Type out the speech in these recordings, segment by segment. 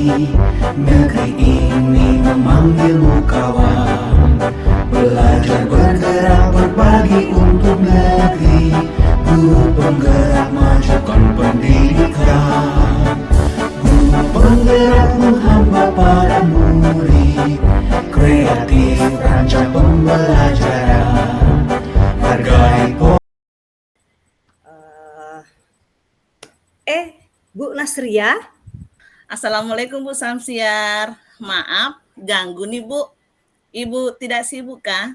Negeri ini memanggilmu kawan. Belajar bergerak berbagi untuk negeri. Guru penggerak majukan pendidikan. Guru penggerakmu hamba pada murid. Kreatif rancang pembelajaran. Hargai Bu Nasria. Assalamualaikum Bu Samsiar. Maaf, ganggu nih Bu. Ibu tidak sibuk kah?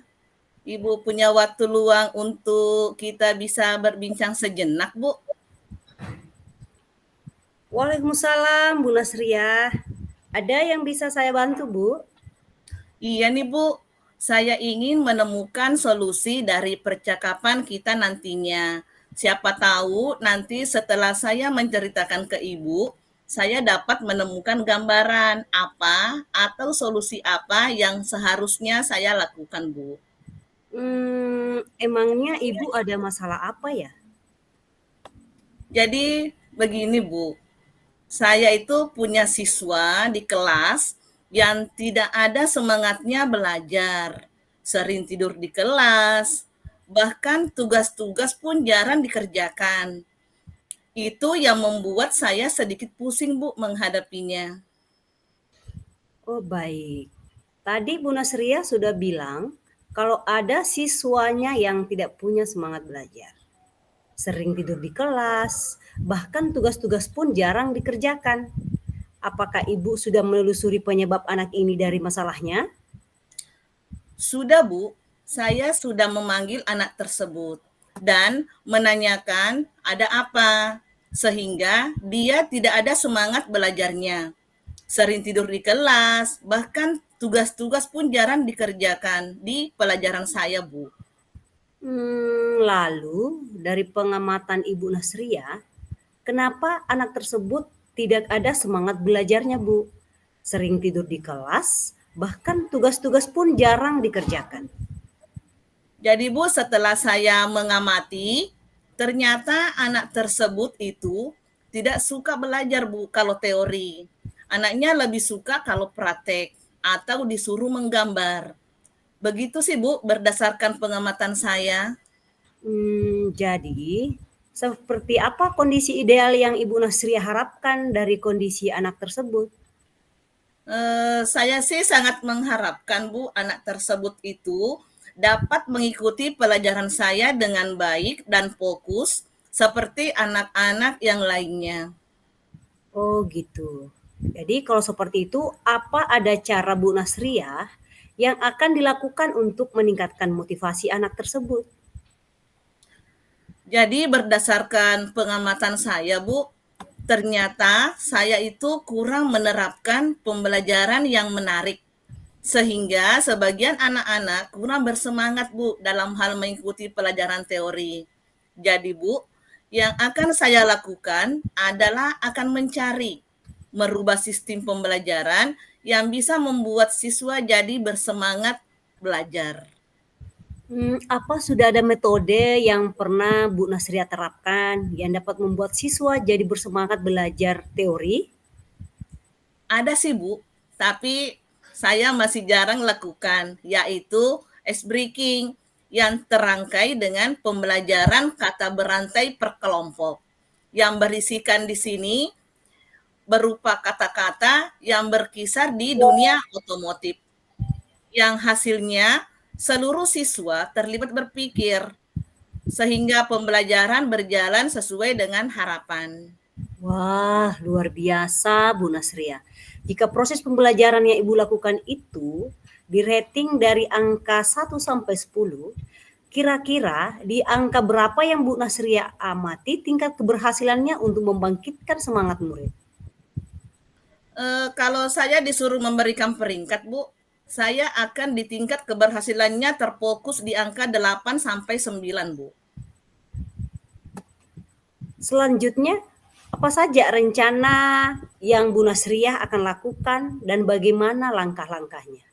Ibu punya waktu luang untuk kita bisa berbincang sejenak, Bu? Waalaikumsalam Bu Nasria. Ada yang bisa saya bantu, Bu? Iya nih Bu, saya ingin menemukan solusi dari percakapan kita nantinya. Siapa tahu nanti setelah saya menceritakan ke Ibu, saya dapat menemukan gambaran apa atau solusi apa yang seharusnya saya lakukan, Bu. Emangnya Ibu ada masalah apa ya? Jadi begini Bu, saya itu punya siswa di kelas yang tidak ada semangatnya belajar, sering tidur di kelas, bahkan tugas-tugas pun jarang dikerjakan. Itu yang membuat saya sedikit pusing, Bu, menghadapinya. Oh, baik. Tadi Bu Nasria sudah bilang kalau ada siswanya yang tidak punya semangat belajar. Sering tidur di kelas, bahkan tugas-tugas pun jarang dikerjakan. Apakah Ibu sudah menelusuri penyebab anak ini dari masalahnya? Sudah, Bu. Saya sudah memanggil anak tersebut dan menanyakan ada apa, sehingga dia tidak ada semangat belajarnya. Sering tidur di kelas, bahkan tugas-tugas pun jarang dikerjakan di pelajaran saya, Bu. Lalu dari pengamatan Ibu Nasria, kenapa anak tersebut tidak ada semangat belajarnya, Bu? Sering tidur di kelas, bahkan tugas-tugas pun jarang dikerjakan. Jadi Bu, setelah saya mengamati, ternyata anak tersebut itu tidak suka belajar Bu kalau teori. Anaknya lebih suka kalau praktek atau disuruh menggambar. Begitu sih Bu, berdasarkan pengamatan saya. Jadi, seperti apa kondisi ideal yang Ibu Nasria harapkan dari kondisi anak tersebut? Saya sih sangat mengharapkan Bu, anak tersebut itu dapat mengikuti pelajaran saya dengan baik dan fokus seperti anak-anak yang lainnya. Oh gitu. Jadi kalau seperti itu, apa ada cara Bu Nasria yang akan dilakukan untuk meningkatkan motivasi anak tersebut? Jadi berdasarkan pengamatan saya Bu, ternyata saya itu kurang menerapkan pembelajaran yang menarik. Sehingga sebagian anak-anak kurang bersemangat Bu dalam hal mengikuti pelajaran teori. Jadi Bu, yang akan saya lakukan adalah akan mencari merubah sistem pembelajaran yang bisa membuat siswa jadi bersemangat belajar. Apa sudah ada metode yang pernah Bu Nasria terapkan yang dapat membuat siswa jadi bersemangat belajar teori? Ada sih Bu, tapi saya masih jarang lakukan, yaitu ice breaking yang terangkai dengan pembelajaran kata berantai per kelompok. Yang berisikan di sini berupa kata-kata yang berkisar di dunia otomotif. Yang hasilnya seluruh siswa terlibat berpikir, sehingga pembelajaran berjalan sesuai dengan harapan. Wah, luar biasa Bu Nasria. Jika proses pembelajaran yang Ibu lakukan itu di rating dari angka 1 sampai 10, kira-kira di angka berapa yang Bu Nasria amati tingkat keberhasilannya untuk membangkitkan semangat murid? Kalau saya disuruh memberikan peringkat, Bu, saya akan di tingkat keberhasilannya terfokus di angka 8 sampai 9, Bu. Selanjutnya, apa saja rencana yang Bu Nasriah akan lakukan dan bagaimana langkah-langkahnya?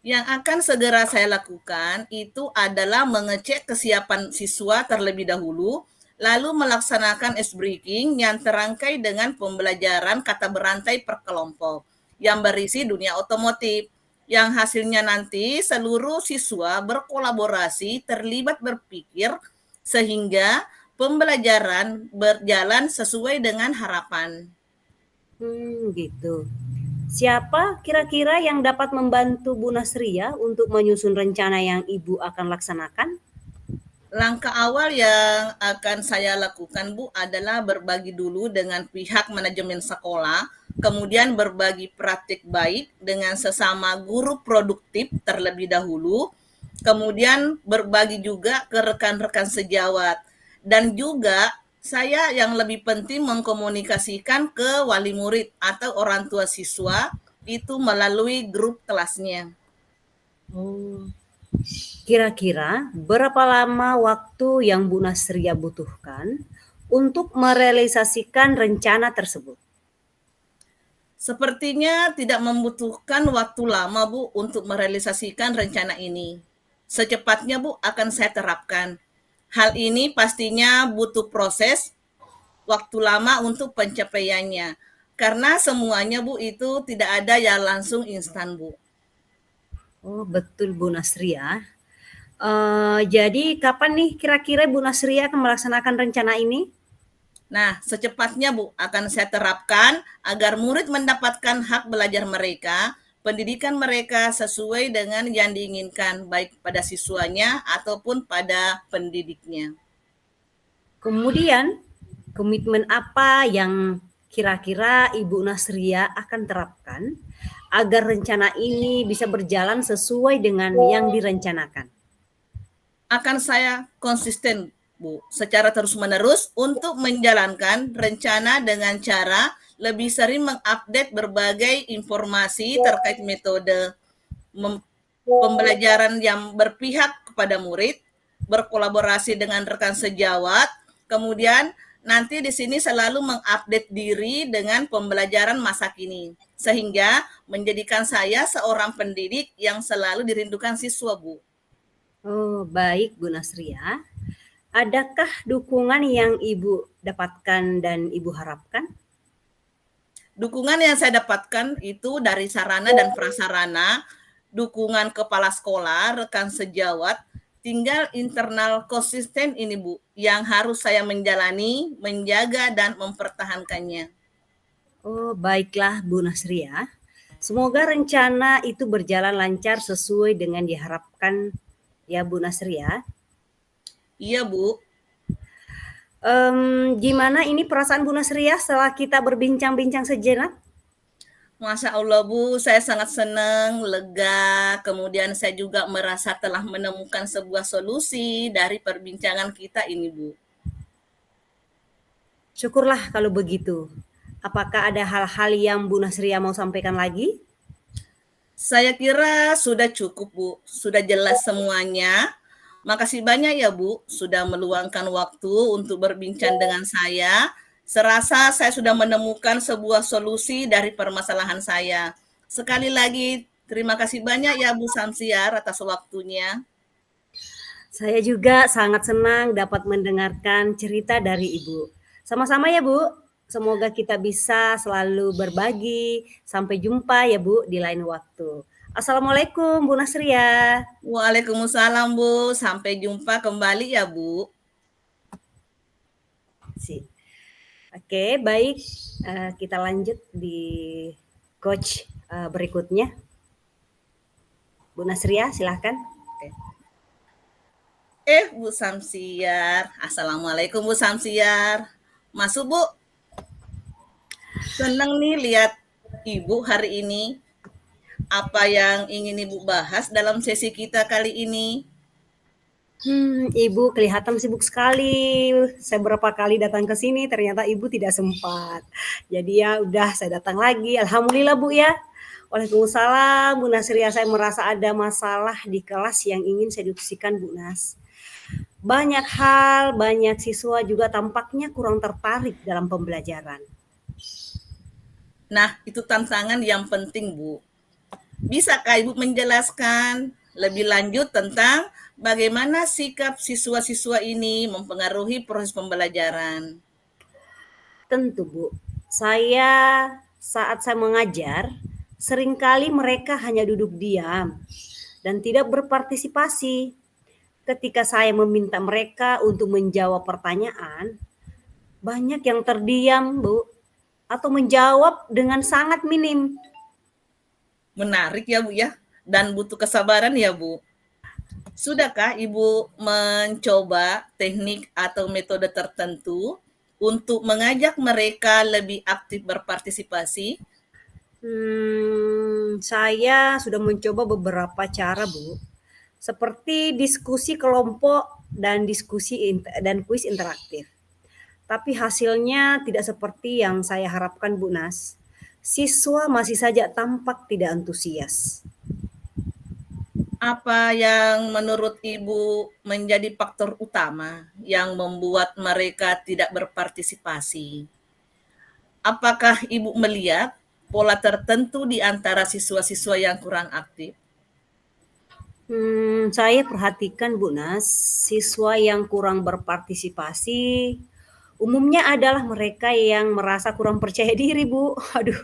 Yang akan segera saya lakukan itu adalah mengecek kesiapan siswa terlebih dahulu lalu melaksanakan ice breaking yang terangkai dengan pembelajaran kata berantai per kelompok yang berisi dunia otomotif, yang hasilnya nanti seluruh siswa berkolaborasi terlibat berpikir sehingga pembelajaran berjalan sesuai dengan harapan. Gitu. Siapa kira-kira yang dapat membantu Bu Nasria untuk menyusun rencana yang Ibu akan laksanakan? Langkah awal yang akan saya lakukan, Bu, adalah berbagi dulu dengan pihak manajemen sekolah, kemudian berbagi praktik baik dengan sesama guru produktif terlebih dahulu, kemudian berbagi juga ke rekan-rekan sejawat, dan juga saya yang lebih penting mengkomunikasikan ke wali murid atau orang tua siswa itu melalui grup kelasnya. Oh. Kira-kira berapa lama waktu yang Bu Nasria butuhkan untuk merealisasikan rencana tersebut? Sepertinya tidak membutuhkan waktu lama, Bu, untuk merealisasikan rencana ini. Secepatnya, Bu, akan saya terapkan. Hal ini pastinya butuh proses, waktu lama untuk pencapaiannya. Karena semuanya, Bu, itu tidak ada yang langsung instan, Bu. Oh, betul Bu Nasria. Jadi kapan nih kira-kira Bu Nasria akan melaksanakan rencana ini? Nah, secepatnya, Bu, akan saya terapkan agar murid mendapatkan hak belajar mereka, pendidikan mereka sesuai dengan yang diinginkan, baik pada siswanya ataupun pada pendidiknya. Kemudian, komitmen apa yang kira-kira Ibu Nasria akan terapkan agar rencana ini bisa berjalan sesuai dengan yang direncanakan? Akan saya konsisten, Bu, secara terus-menerus untuk menjalankan rencana dengan cara lebih sering mengupdate berbagai informasi terkait metode pembelajaran yang berpihak kepada murid, berkolaborasi dengan rekan sejawat, kemudian nanti di sini selalu mengupdate diri dengan pembelajaran masa kini, sehingga menjadikan saya seorang pendidik yang selalu dirindukan siswa, Bu. Oh, baik Bu Nasria. Adakah dukungan yang Ibu dapatkan dan Ibu harapkan? Dukungan yang saya dapatkan itu dari sarana dan prasarana, dukungan kepala sekolah, rekan sejawat, tinggal internal konsisten ini, Bu, yang harus saya menjalani, menjaga, dan mempertahankannya. Oh, baiklah Bu Nasria. Semoga rencana itu berjalan lancar sesuai dengan diharapkan ya Bu Nasria. Iya, Bu. Gimana ini perasaan Bu Nasria setelah kita berbincang-bincang sejenak? Masya Allah, Bu, saya sangat senang, lega, kemudian saya juga merasa telah menemukan sebuah solusi dari perbincangan kita ini, Bu. Syukurlah kalau begitu. Apakah ada hal-hal yang Bu Nasria mau sampaikan lagi? Saya kira sudah cukup, Bu. Sudah jelas semuanya. Makasih banyak ya, Bu, sudah meluangkan waktu untuk berbincang dengan saya. Serasa saya sudah menemukan sebuah solusi dari permasalahan saya. Sekali lagi, terima kasih banyak ya, Bu Samsiar, atas waktunya. Saya juga sangat senang dapat mendengarkan cerita dari Ibu. Sama-sama ya, Bu. Semoga kita bisa selalu berbagi. Sampai jumpa ya, Bu, di lain waktu. Assalamualaikum, Bu Nasria. Waalaikumsalam, Bu. Sampai jumpa kembali ya, Bu. Oke, baik. Kita lanjut di coach berikutnya. Bu Nasria, silahkan. Bu Samsiar. Assalamualaikum, Bu Samsiar. Masuk, Bu. Senang nih lihat Ibu hari ini. Apa yang ingin Ibu bahas dalam sesi kita kali ini? Ibu kelihatan sibuk sekali. Saya berapa kali datang ke sini, ternyata Ibu tidak sempat. Jadi ya udah saya datang lagi. Alhamdulillah Bu ya. Waalaikumsalam Bu Nasria. Saya merasa ada masalah di kelas yang ingin saya diskusikan Bu Nas. Banyak hal, banyak siswa juga tampaknya kurang tertarik dalam pembelajaran. Nah, itu tantangan yang penting, Bu. Bisakah Ibu menjelaskan lebih lanjut tentang bagaimana sikap siswa-siswa ini mempengaruhi proses pembelajaran. Tentu, Bu. Saat saya mengajar, seringkali mereka hanya duduk diam dan tidak berpartisipasi. Ketika saya meminta mereka untuk menjawab pertanyaan, banyak yang terdiam, Bu, atau menjawab dengan sangat minim. Menarik ya Bu ya, dan butuh kesabaran ya Bu. Sudahkah Ibu mencoba teknik atau metode tertentu untuk mengajak mereka lebih aktif berpartisipasi? Saya sudah mencoba beberapa cara, Bu. Seperti diskusi kelompok dan kuis interaktif. Tapi hasilnya tidak seperti yang saya harapkan, Bu Nas. Siswa masih saja tampak tidak antusias. Apa yang menurut Ibu menjadi faktor utama yang membuat mereka tidak berpartisipasi? Apakah Ibu melihat pola tertentu di antara siswa-siswa yang kurang aktif? Saya perhatikan, Bu Nas, siswa yang kurang berpartisipasi umumnya adalah mereka yang merasa kurang percaya diri, Bu. Aduh,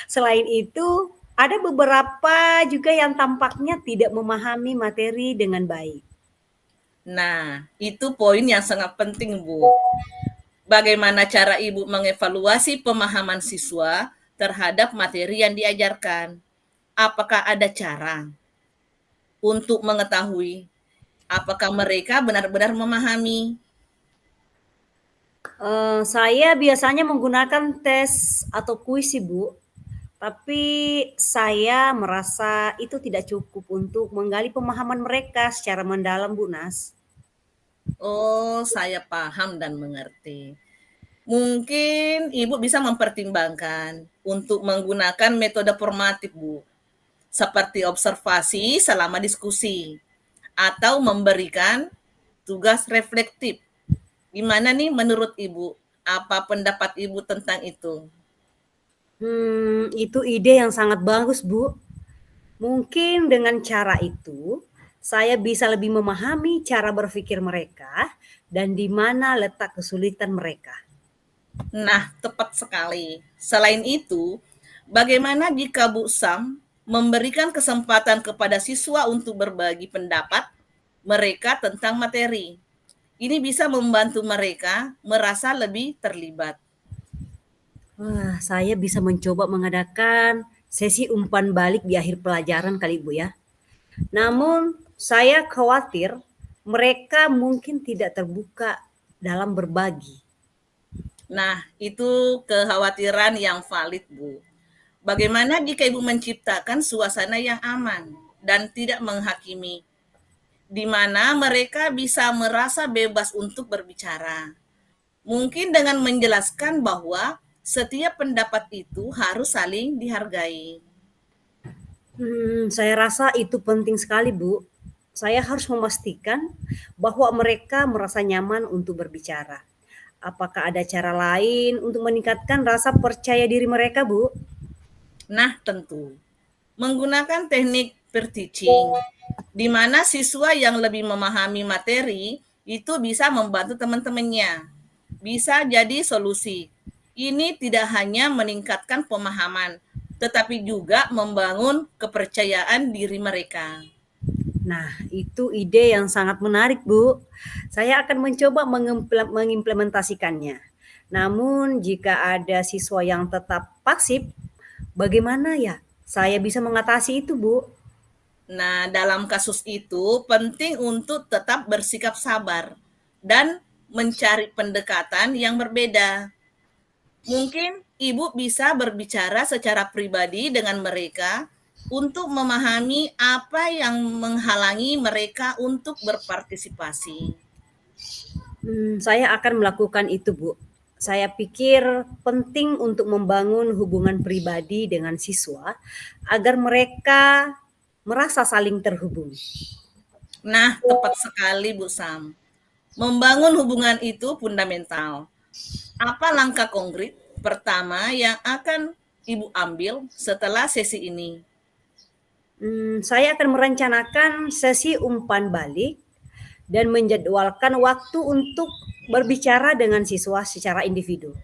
selain itu ada beberapa juga yang tampaknya tidak memahami materi dengan baik. Nah, itu poin yang sangat penting, Bu. Bagaimana cara Ibu mengevaluasi pemahaman siswa terhadap materi yang diajarkan? Apakah ada cara untuk mengetahui apakah mereka benar-benar memahami? Saya biasanya menggunakan tes atau kuis sih, Bu. Tapi saya merasa itu tidak cukup untuk menggali pemahaman mereka secara mendalam, Bu Nas. Oh, saya paham dan mengerti. Mungkin Ibu bisa mempertimbangkan untuk menggunakan metode formatif, Bu, seperti observasi selama diskusi, atau memberikan tugas reflektif. Gimana nih menurut Ibu? Apa pendapat Ibu tentang itu? Itu ide yang sangat bagus, Bu. Mungkin dengan cara itu, saya bisa lebih memahami cara berpikir mereka dan di mana letak kesulitan mereka. Nah, tepat sekali. Selain itu, bagaimana jika Bu Sam memberikan kesempatan kepada siswa untuk berbagi pendapat mereka tentang materi? Ini bisa membantu mereka merasa lebih terlibat. Wah, saya bisa mencoba mengadakan sesi umpan balik di akhir pelajaran kali, Bu ya. Namun, saya khawatir mereka mungkin tidak terbuka dalam berbagi. Nah, itu kekhawatiran yang valid, Bu. Bagaimana jika Ibu menciptakan suasana yang aman dan tidak menghakimi, di mana mereka bisa merasa bebas untuk berbicara? Mungkin dengan menjelaskan bahwa setiap pendapat itu harus saling dihargai. Saya rasa itu penting sekali, Bu. Saya harus memastikan bahwa mereka merasa nyaman untuk berbicara. Apakah ada cara lain untuk meningkatkan rasa percaya diri mereka, Bu? Nah, tentu menggunakan teknik peer teaching, di mana siswa yang lebih memahami materi itu bisa membantu teman-temannya. Bisa jadi solusi. Ini tidak hanya meningkatkan pemahaman, tetapi juga membangun kepercayaan diri mereka. Nah, itu ide yang sangat menarik, Bu. Saya akan mencoba mengimplementasikannya. Namun, jika ada siswa yang tetap pasif, bagaimana ya saya bisa mengatasi itu, Bu? Nah, dalam kasus itu penting untuk tetap bersikap sabar dan mencari pendekatan yang berbeda. Mungkin Ibu bisa berbicara secara pribadi dengan mereka untuk memahami apa yang menghalangi mereka untuk berpartisipasi. Saya akan melakukan itu, Bu. Saya pikir penting untuk membangun hubungan pribadi dengan siswa agar mereka merasa saling terhubung. Nah, tepat sekali Bu Sam. Membangun hubungan itu fundamental. Apa langkah konkret pertama yang akan Ibu ambil setelah sesi ini? Saya akan merencanakan sesi umpan balik dan menjadwalkan waktu untuk berbicara dengan siswa secara individu.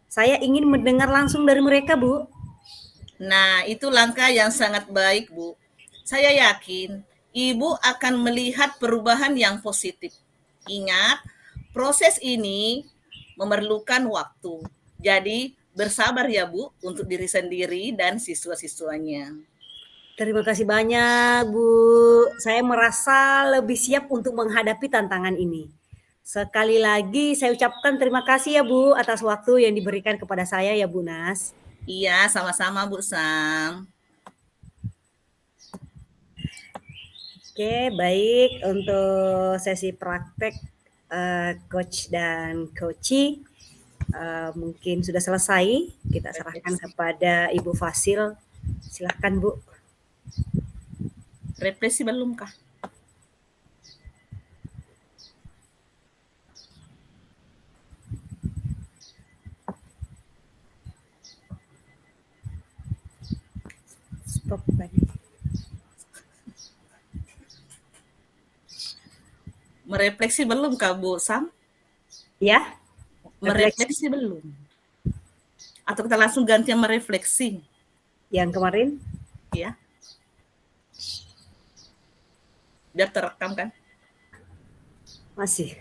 Saya ingin mendengar langsung dari mereka, Bu. Nah, itu langkah yang sangat baik, Bu. Saya yakin Ibu akan melihat perubahan yang positif. Ingat, proses ini memerlukan waktu. Jadi, bersabar ya, Bu, untuk diri sendiri dan siswa-siswanya. Terima kasih banyak, Bu. Saya merasa lebih siap untuk menghadapi tantangan ini. Sekali lagi saya ucapkan terima kasih ya, Bu, atas waktu yang diberikan kepada saya ya, Bu Nas. Iya, sama-sama Bu Sam. Oke, baik untuk sesi praktek coach dan coachee mungkin sudah selesai. Kita serahkan kepada Ibu Fasil. Silahkan, Bu. Refleksi belum kah? Stop tadi. Merefleksi belum kah Bu Sam? Ya, Merefleksi belum? Atau kita langsung gantian merefleksi? yang kemarin? Ya. Biar terekam kan? Masih.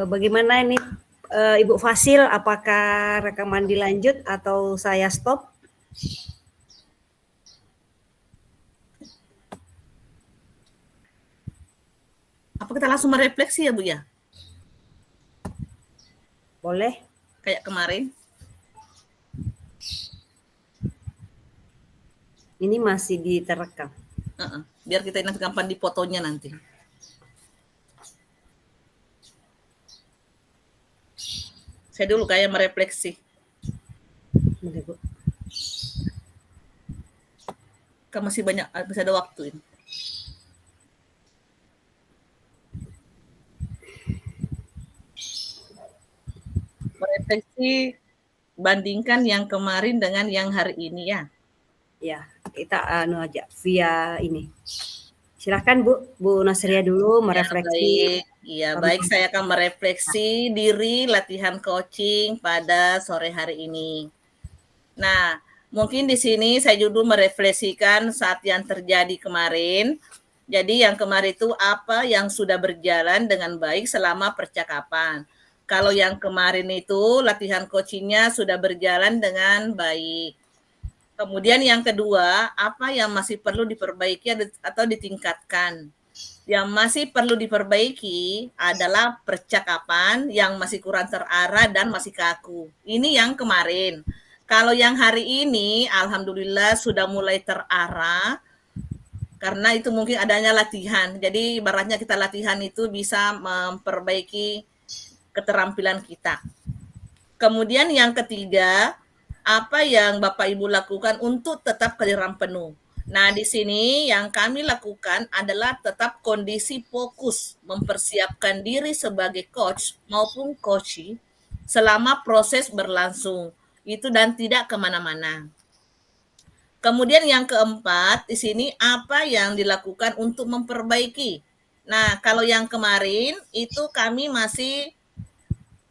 Bagaimana ini Ibu Fasil, apakah rekaman dilanjut atau saya stop? Apa kita langsung merefleksi ya Bu ya? Boleh. Kayak kemarin. Ini masih diterekam. Biar kita nanti gampang dipotonya nanti. Saya dulu kayak merefleksi. Boleh, Bu. Kan masih banyak, masih ada waktu ini. Merefleksi bandingkan yang kemarin dengan yang hari ini ya. Ya, kita aja via ini. Silahkan Bu Nasria dulu merefleksi. Iya, baik. Saya akan merefleksi diri latihan coaching pada sore hari ini. Nah, mungkin di sini saya juga merefleksikan saat yang terjadi kemarin. Jadi yang kemarin itu apa yang sudah berjalan dengan baik selama percakapan. Kalau yang kemarin itu latihan coachingnya sudah berjalan dengan baik. Kemudian yang kedua, apa yang masih perlu diperbaiki atau ditingkatkan. Yang masih perlu diperbaiki adalah percakapan yang masih kurang terarah dan masih kaku. Ini yang kemarin. Kalau yang hari ini, alhamdulillah sudah mulai terarah, karena itu mungkin adanya latihan. Jadi ibaratnya kita latihan itu bisa memperbaiki keterampilan kita. Kemudian yang ketiga, apa yang Bapak Ibu lakukan untuk tetap keliran penuh. Nah, di sini yang kami lakukan adalah tetap kondisi fokus, mempersiapkan diri sebagai coach maupun coachee selama proses berlangsung. Itu dan tidak kemana-mana. Kemudian yang keempat, di sini apa yang dilakukan untuk memperbaiki. Nah, kalau yang kemarin itu kami masih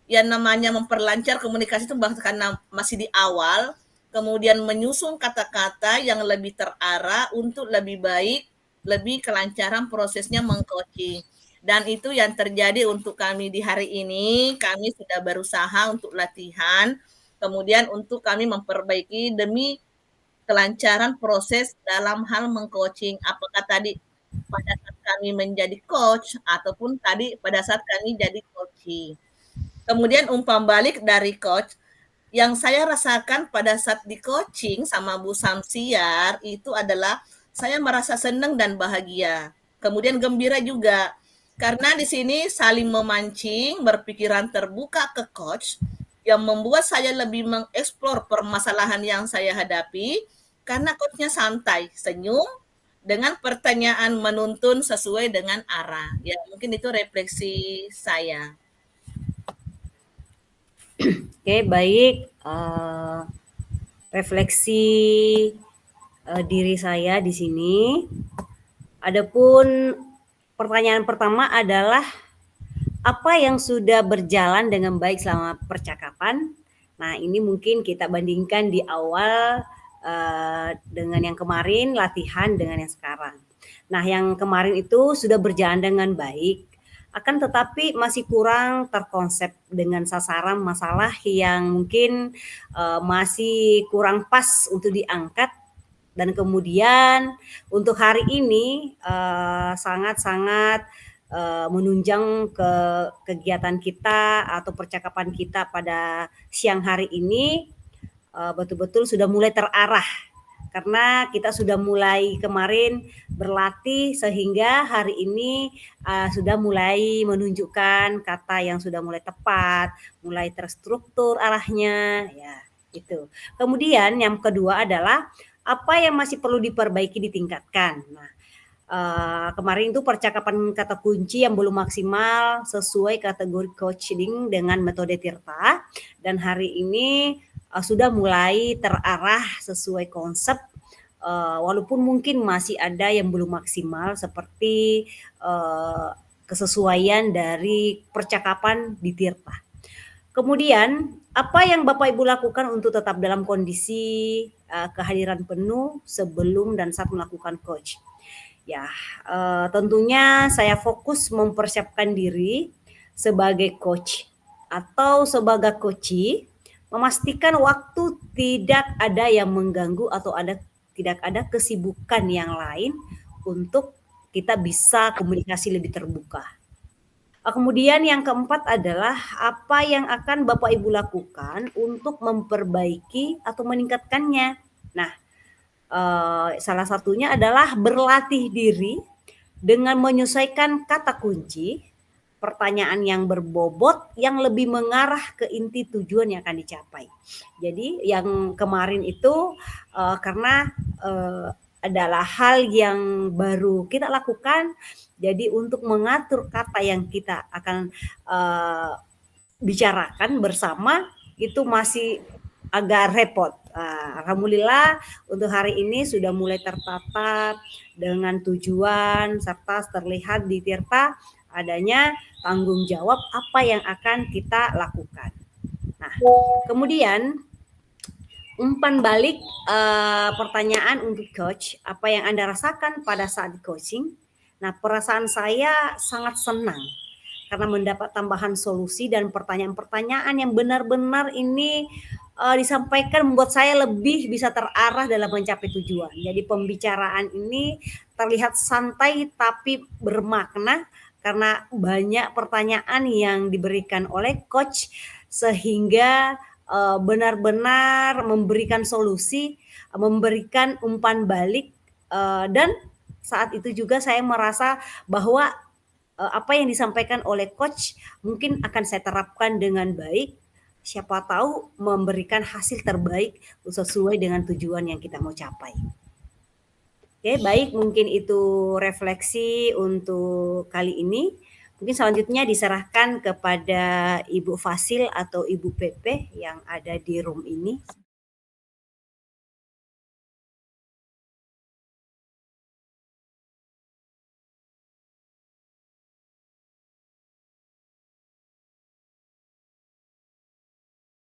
yang namanya memperlancar komunikasi itu karena masih di awal, kemudian menyusun kata-kata yang lebih terarah untuk lebih baik, lebih kelancaran prosesnya mengcoaching. Dan itu yang terjadi untuk kami di hari ini, kami sudah berusaha untuk latihan, kemudian untuk kami memperbaiki demi kelancaran proses dalam hal mengcoaching. Apakah tadi pada saat kami menjadi coach, ataupun tadi pada saat kami jadi coaching. Kemudian umpan balik dari coach, yang saya rasakan pada saat di coaching sama Bu Samsiar itu adalah saya merasa senang dan bahagia. Kemudian gembira juga. Karena di sini saling memancing, berpikiran terbuka ke coach, yang membuat saya lebih mengeksplor permasalahan yang saya hadapi, karena coachnya santai, senyum, dengan pertanyaan menuntun sesuai dengan arah. Ya, mungkin itu refleksi saya. Oke, baik. Refleksi diri saya di sini. Adapun pertanyaan pertama adalah apa yang sudah berjalan dengan baik selama percakapan? Nah, ini mungkin kita bandingkan di awal dengan yang kemarin, latihan dengan yang sekarang. Nah, yang kemarin itu sudah berjalan dengan baik, akan tetapi masih kurang terkonsep dengan sasaran masalah yang mungkin masih kurang pas untuk diangkat. Dan kemudian untuk hari ini sangat-sangat menunjang ke kegiatan kita atau percakapan kita pada siang hari ini betul-betul sudah mulai terarah karena kita sudah mulai kemarin berlatih sehingga hari ini sudah mulai menunjukkan kata yang sudah mulai tepat, mulai terstruktur arahnya, ya itu. Kemudian yang kedua adalah apa yang masih perlu diperbaiki ditingkatkan. Nah, kemarin itu percakapan kata kunci yang belum maksimal sesuai kategori coaching dengan metode Tirta, dan hari ini sudah mulai terarah sesuai konsep, walaupun mungkin masih ada yang belum maksimal seperti kesesuaian dari percakapan di Tirta. Kemudian, apa yang Bapak Ibu lakukan untuk tetap dalam kondisi kehadiran penuh sebelum dan saat melakukan coach? Ya, tentunya saya fokus mempersiapkan diri sebagai coach atau sebagai coachee, memastikan waktu tidak ada yang mengganggu atau tidak ada kesibukan yang lain untuk kita bisa komunikasi lebih terbuka. Kemudian yang keempat adalah apa yang akan Bapak Ibu lakukan untuk memperbaiki atau meningkatkannya. Nah, salah satunya adalah berlatih diri dengan menyesuaikan kata kunci, pertanyaan yang berbobot yang lebih mengarah ke inti tujuan yang akan dicapai. Jadi yang kemarin itu karena adalah hal yang baru kita lakukan, jadi untuk mengatur kata yang kita akan bicarakan bersama itu masih agak repot. Alhamdulillah untuk hari ini sudah mulai tertata dengan tujuan serta terlihat di Tirta adanya tanggung jawab apa yang akan kita lakukan. Nah, kemudian umpan balik pertanyaan untuk coach, apa yang Anda rasakan pada saat coaching? Nah, perasaan saya sangat senang karena mendapat tambahan solusi dan pertanyaan-pertanyaan yang benar-benar ini disampaikan membuat saya lebih bisa terarah dalam mencapai tujuan. Jadi pembicaraan ini terlihat santai tapi bermakna karena banyak pertanyaan yang diberikan oleh coach sehingga benar-benar memberikan solusi, memberikan umpan balik, dan saat itu juga saya merasa bahwa apa yang disampaikan oleh coach mungkin akan saya terapkan dengan baik. Siapa tahu memberikan hasil terbaik sesuai dengan tujuan yang kita mau capai. Oke, baik, mungkin itu refleksi untuk kali ini. Mungkin selanjutnya diserahkan kepada Ibu Fasil atau Ibu Pepe yang ada di room ini.